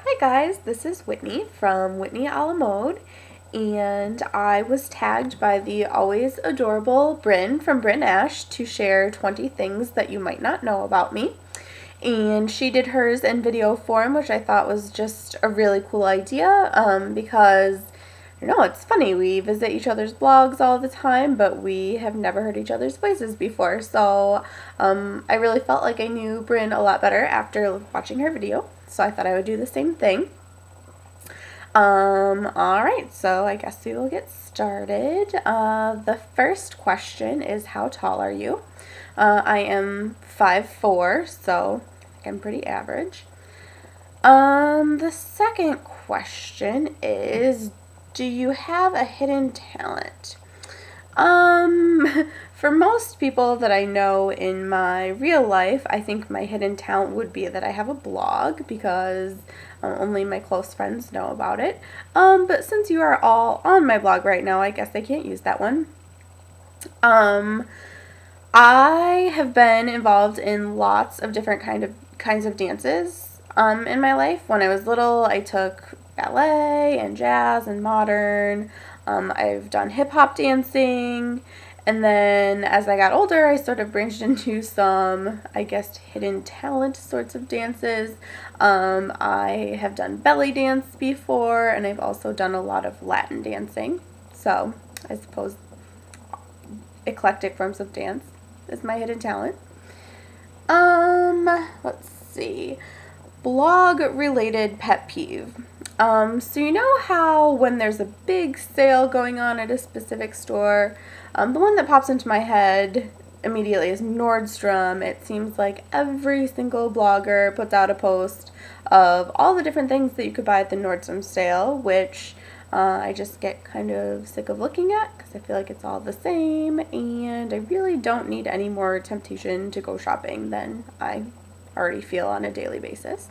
Hi guys, this is Whitney from Whitney a la Mode, and I was tagged by the always adorable Bryn from Bryn Ash to share 20 things that you might not know about me. And she did hers in video form, which I thought was just a really cool idea because it's funny. We visit each other's blogs all the time, but we have never heard each other's voices before. So I really felt like I knew Bryn a lot better after watching her video. So I thought I would do the same thing. Alright, so I guess we will get started. The first question is, how tall are you? I am 5'4", so I think I'm pretty average. The second question is, do you have a hidden talent? For most people that I know in my real life, I think my hidden talent would be that I have a blog because only my close friends know about it. But since you are all on my blog right now, I guess I can't use that one. I have been involved in lots of different kinds of dances in my life. When I was little, I took ballet and jazz and modern. I've done hip hop dancing, and then as I got older, I sort of branched into some, I guess, hidden talent sorts of dances. I have done belly dance before, and I've also done a lot of Latin dancing. So I suppose eclectic forms of dance is my hidden talent. Let's see. Blog related pet peeve. So you know how when there's a big sale going on at a specific store, the one that pops into my head immediately is Nordstrom. It seems like every single blogger puts out a post of all the different things that you could buy at the Nordstrom sale, which I just get kind of sick of looking at because I feel like it's all the same, and I really don't need any more temptation to go shopping than I already feel on a daily basis.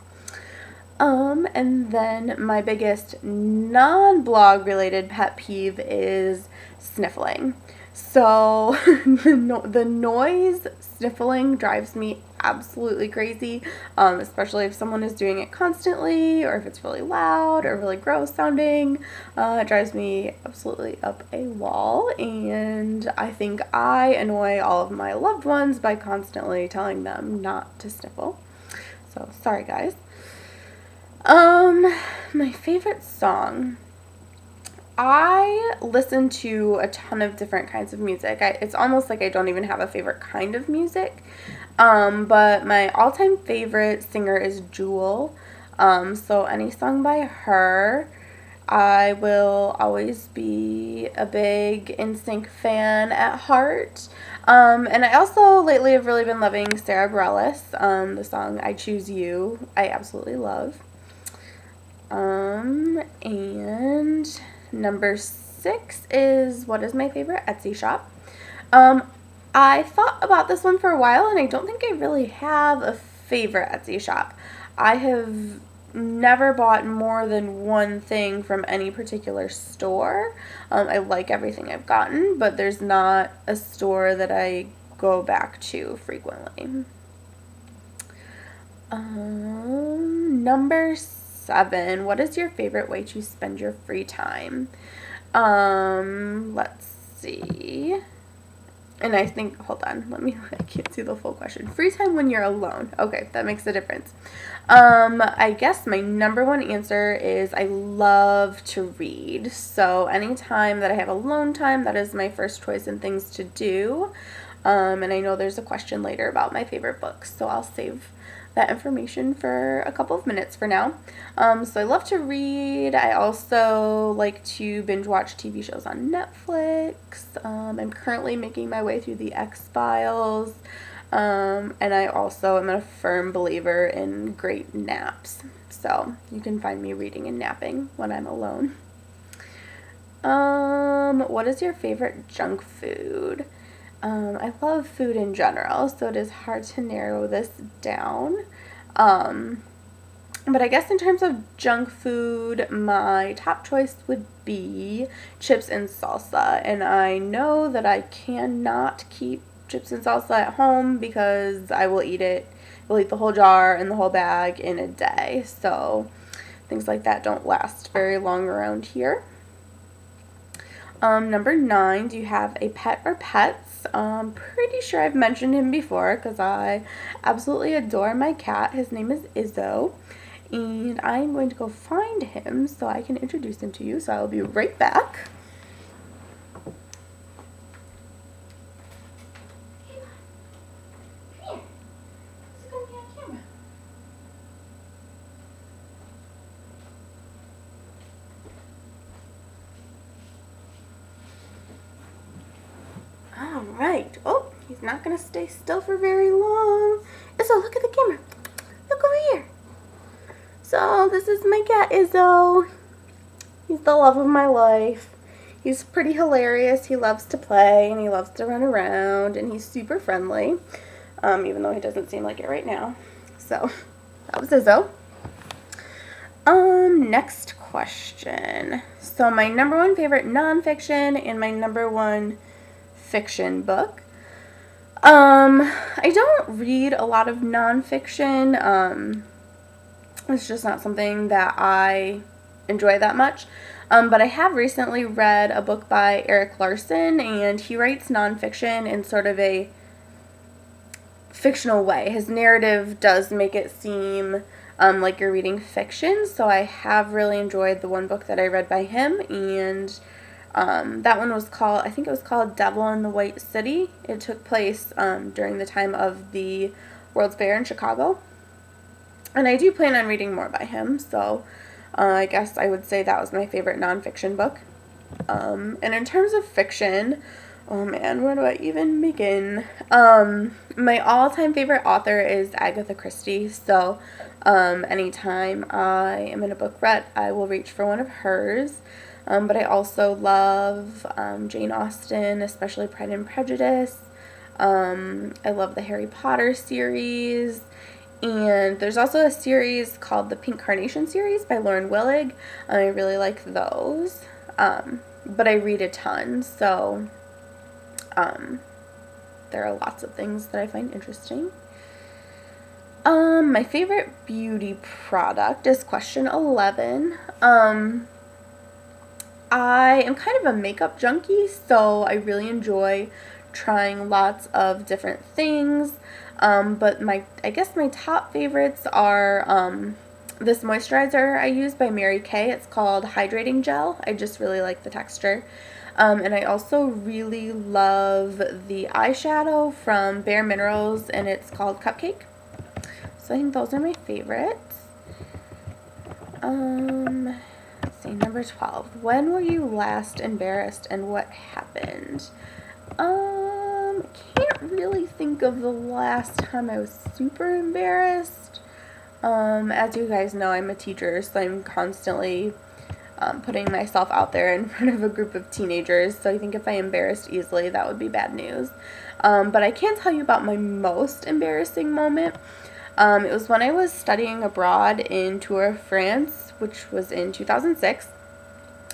And then my biggest non-blog related pet peeve is sniffling. So the noise sniffling drives me absolutely crazy, especially if someone is doing it constantly or if it's really loud or really gross sounding. It drives me absolutely up a wall, and I think I annoy all of my loved ones by constantly telling them not to sniffle. So sorry guys. My favorite song. I listen to a ton of different kinds of music. It's almost like I don't even have a favorite kind of music. But my all-time favorite singer is Jewel. So any song by her. I will always be a big NSYNC fan at heart. And I also lately have really been loving Sarah Bareilles. The song I Choose You, I absolutely love. And number 6 is, what is my favorite Etsy shop? I thought about this one for a while, and I don't think I really have a favorite Etsy shop. I have never bought more than one thing from any particular store. I like everything I've gotten, but there's not a store that I go back to frequently. Number 7, what is your favorite way to spend your free time? Let's see. And I think, hold on, I can't see the full question. Free time when you're alone. Okay, that makes a difference. I guess my number one answer is I love to read. So anytime that I have alone time, that is my first choice in things to do. And I know there's a question later about my favorite books, so I'll save that information for a couple of minutes for now. So I love to read. I also like to binge watch TV shows on Netflix. I'm currently making my way through the X-Files. And I also am a firm believer in great naps. So you can find me reading and napping when I'm alone. What is your favorite junk food? I love food in general, so it is hard to narrow this down. But I guess in terms of junk food, my top choice would be chips and salsa. And I know that I cannot keep chips and salsa at home because I will eat the whole jar and the whole bag in a day. So I things like that don't last very long around here. Number 9, do you have a pet or pets? Pretty sure I've mentioned him before because I absolutely adore my cat. His name is Izzo, and I'm going to go find him so I can introduce him to you. So I'll be right back. Alright. Oh, he's not going to stay still for very long. Izzo, look at the camera. Look over here. So, this is my cat, Izzo. He's the love of my life. He's pretty hilarious. He loves to play, and he loves to run around, and he's super friendly, even though he doesn't seem like it right now. So, that was Izzo. Next question. So, my number 1 favorite nonfiction and my number 1 fiction book. I don't read a lot of nonfiction. It's just not something that I enjoy that much. But I have recently read a book by Erik Larson, and he writes nonfiction in sort of a fictional way. His narrative does make it seem like you're reading fiction, so I have really enjoyed the one book that I read by him, and that one was called, I think it was called Devil in the White City. It took place during the time of the World's Fair in Chicago. And I do plan on reading more by him, so I guess I would say that was my favorite nonfiction book. And in terms of fiction, oh man, where do I even begin? My all-time favorite author is Agatha Christie, so anytime I am in a book rut, I will reach for one of hers. But I also love Jane Austen, especially Pride and Prejudice. I love the Harry Potter series. And there's also a series called the Pink Carnation series by Lauren Willig. I really like those. But I read a ton, so there are lots of things that I find interesting. My favorite beauty product is question 11. I am kind of a makeup junkie, so I really enjoy trying lots of different things. But I guess my top favorites are this moisturizer I use by Mary Kay. It's called Hydrating Gel. I just really like the texture. And I also really love the eyeshadow from Bare Minerals, and it's called Cupcake. So I think those are my favorites. Let's see, number 12. When were you last embarrassed and what happened? Can't really think of the last time I was super embarrassed. As you guys know, I'm a teacher, so I'm constantly putting myself out there in front of a group of teenagers, so I think if I embarrassed easily, that would be bad news. But I can tell you about my most embarrassing moment. It was when I was studying abroad in Tours, France, which was in 2006.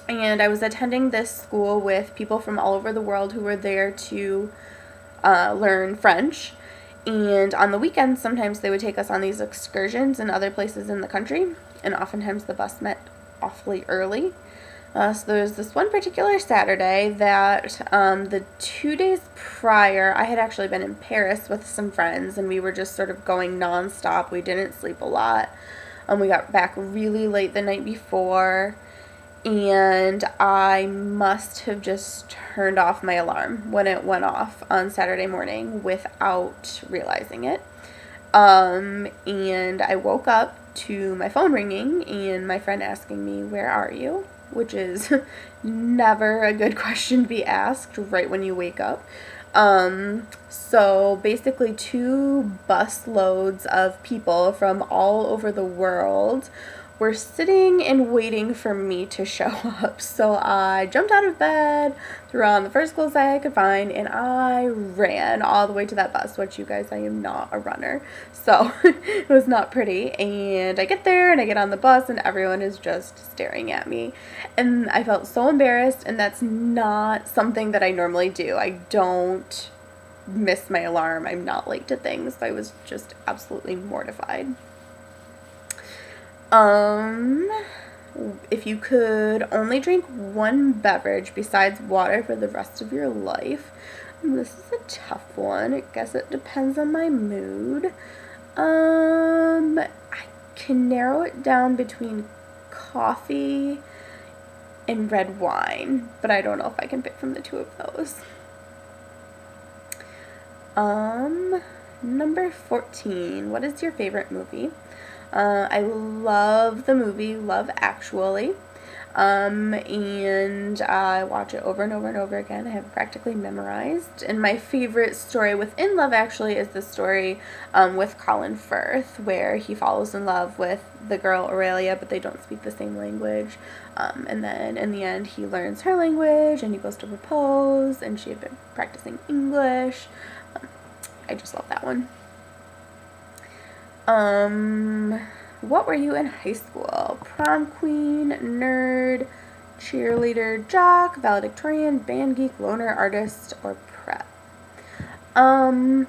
And I was attending this school with people from all over the world who were there to learn French. And on the weekends, sometimes they would take us on these excursions in other places in the country. And oftentimes the bus met awfully early. So there was this one particular Saturday that the 2 days prior, I had actually been in Paris with some friends. And we were just sort of going nonstop. We didn't sleep a lot. We got back really late the night before. And I must have just turned off my alarm when it went off on Saturday morning without realizing it. And I woke up to my phone ringing and my friend asking me, "Where are you?" Which is never a good question to be asked right when you wake up. So basically 2 bus loads of people from all over the world were sitting and waiting for me to show up. So I jumped out of bed, threw on the first clothes I could find, and I ran all the way to that bus, which, you guys, I am not a runner. So it was not pretty. And I get there and I get on the bus and everyone is just staring at me. And I felt so embarrassed, and that's not something that I normally do. I don't miss my alarm. I'm not late to things. So I was just absolutely mortified. Um, if you could only drink one beverage besides water for the rest of your life, this is a tough one. I guess it depends on my mood. I can narrow it down between coffee and red wine, but I don't know if I can pick from the two of those. Number 14. What is your favorite movie? I love the movie Love Actually. And I watch it over and over and over again. I have it practically memorized. And my favorite story within Love Actually is the story with Colin Firth, where he falls in love with the girl Aurelia, but they don't speak the same language. And then in the end, he learns her language, and he goes to propose, and she had been practicing English. I just love that one. What were you in high school? Prom queen, nerd, cheerleader, jock, valedictorian, band geek, loner, artist, or prep? I'm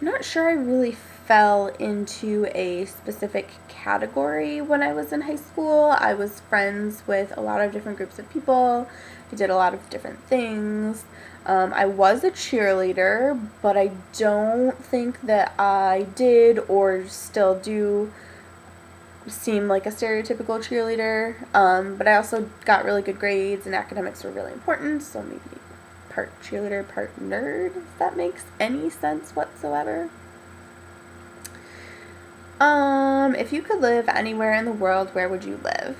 not sure I really fell into a specific category when I was in high school. I was friends with a lot of different groups of people. I did a lot of different things. I was a cheerleader, but I don't think that I did or still do seem like a stereotypical cheerleader. But I also got really good grades, and academics were really important, so maybe part cheerleader, part nerd, if that makes any sense whatsoever. If you could live anywhere in the world, where would you live?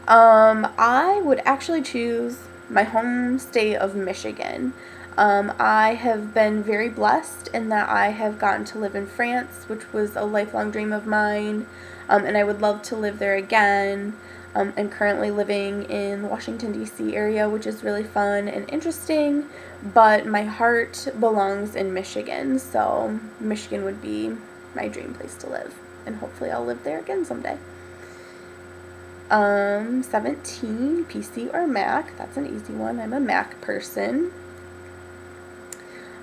I would actually choose my home state of Michigan. I have been very blessed in that I have gotten to live in France, which was a lifelong dream of mine, and I would love to live there again. I'm currently living in the Washington, D.C. area, which is really fun and interesting, but my heart belongs in Michigan, so Michigan would be my dream place to live, and hopefully I'll live there again someday. 17, PC or Mac. That's an easy one. I'm a Mac person.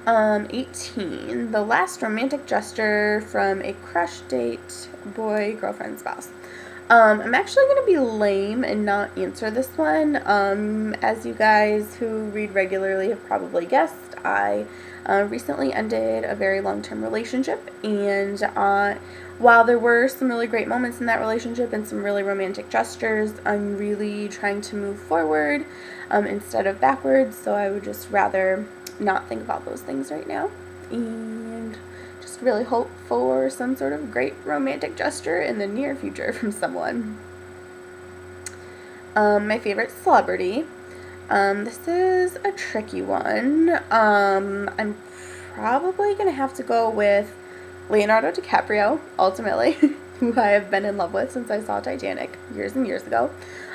18, the last romantic gesture from a crush, date, boy, girlfriend, spouse. I'm actually going to be lame and not answer this one. As you guys who read regularly have probably guessed, I recently ended a very long-term relationship, and while there were some really great moments in that relationship and some really romantic gestures, I'm really trying to move forward instead of backwards, so I would just rather not think about those things right now and just really hope for some sort of great romantic gesture in the near future from someone. My favorite celebrity. This is a tricky one. I'm probably going to have to go with Leonardo DiCaprio, ultimately, who I have been in love with since I saw Titanic years and years ago.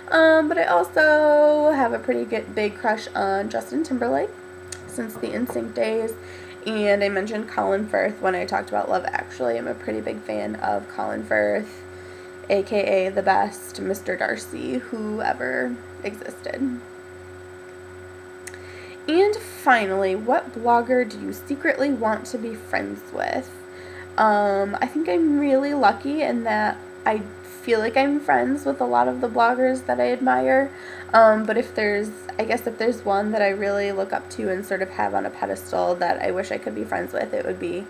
But I also have a pretty big crush on Justin Timberlake since the NSYNC days, and I mentioned Colin Firth when I talked about Love Actually. I'm a pretty big fan of Colin Firth, aka the best Mr. Darcy who ever existed. And finally, what blogger do you secretly want to be friends with? I think I'm really lucky in that I feel like I'm friends with a lot of the bloggers that I admire, but if there's one that I really look up to and sort of have on a pedestal that I wish I could be friends with, it would be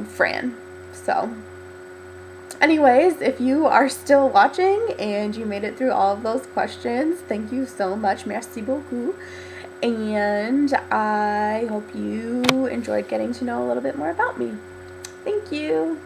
Fran. So anyways, if you are still watching and you made it through all of those questions, thank you so much. Merci beaucoup. And I hope you enjoyed getting to know a little bit more about me. Thank you.